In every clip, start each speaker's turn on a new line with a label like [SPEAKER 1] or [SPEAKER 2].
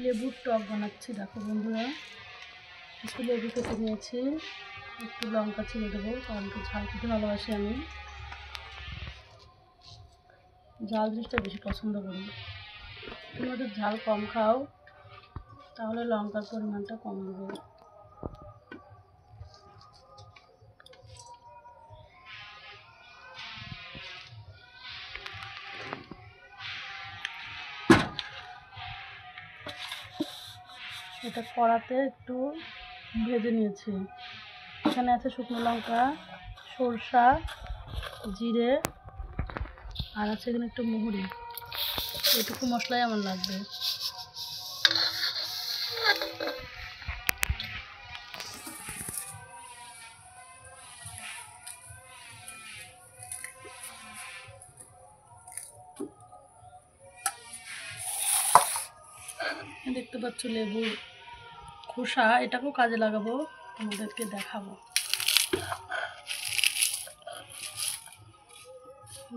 [SPEAKER 1] লেবুর টক বানাচ্ছি। দেখো বন্ধুরা, একটু লেবু কেটে নিয়েছি, একটু লঙ্কা ছিঁড়ে দেবো, কারণ একটু ঝাল খেতে ভালোবাসি আমি। ঝাল জিনিসটা বেশি পছন্দ করি। তোমাদের ঝাল কম খাও তাহলে লঙ্কার পরিমাণটা কম দেবে। এটা কড়াতে একটু ভেজে নিয়েছি। এখানে আছে শুকনো লঙ্কা, সরষা, জিরে, আর আছে এখানে একটু মুহুরি। এইটুকু মশলাই আমার লাগবে। দেখতে পাচ্ছ লেবুর খোসা, এটাকেও কাজে লাগাবো, তোমাদেরকে দেখাবো।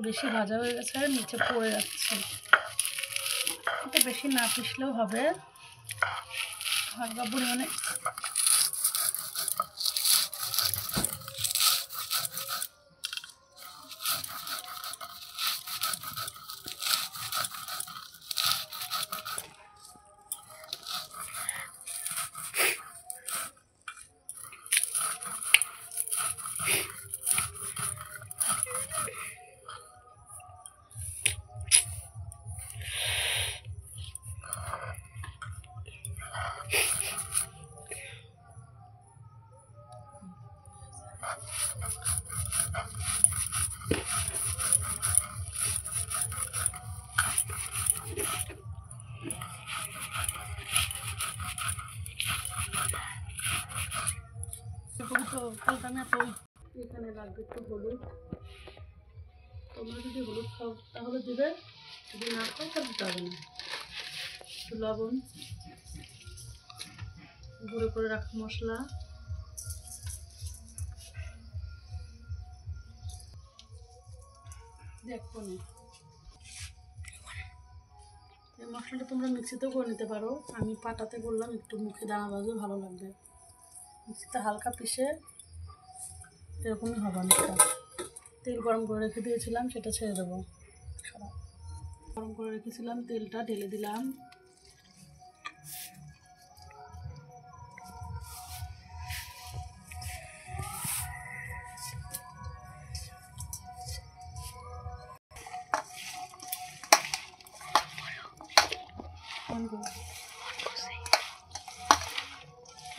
[SPEAKER 1] বেশি ভাজা হয়ে গেছে, নিচে পড়ে যাচ্ছে। এটা বেশি না পিষলেও হবে, হালকা পরিমাণে এখানে লাগবে একটু হলুদ। তোমরা যদি হলুদ খাও তাহলে দিবে, যদি না খাও তাহলে দিতে হবে না। একটু লবণ, গুঁড়ো করে রাখা মশলা, দেখো না এই মশলাটা তোমরা মিক্সিতেও করে নিতে পারো। আমি পাটাতে করলাম, একটু মুখে দানা বাজবে, ভালো লাগবে। মিক্সিতে হালকা পিষে এরকমই হবে অনেকটা। তেল গরম করে রেখে দিয়েছিলাম, সেটা ছেড়ে দেবো। গরম করে রেখেছিলাম, তেলটা ঢেলে দিলাম।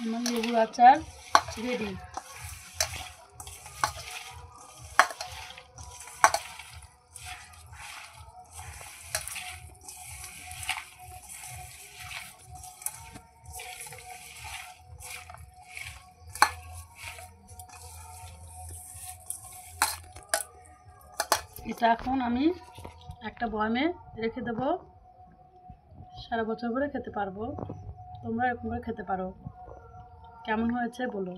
[SPEAKER 1] আমার লেবুর আচার রেডি। এটা এখন আমি একটা বয়ামে রেখে দেবো, সারা বছর করে খেতে পারবো। তোমরা এরকম করে খেতে পারো। কেমন হয়েছে বলো।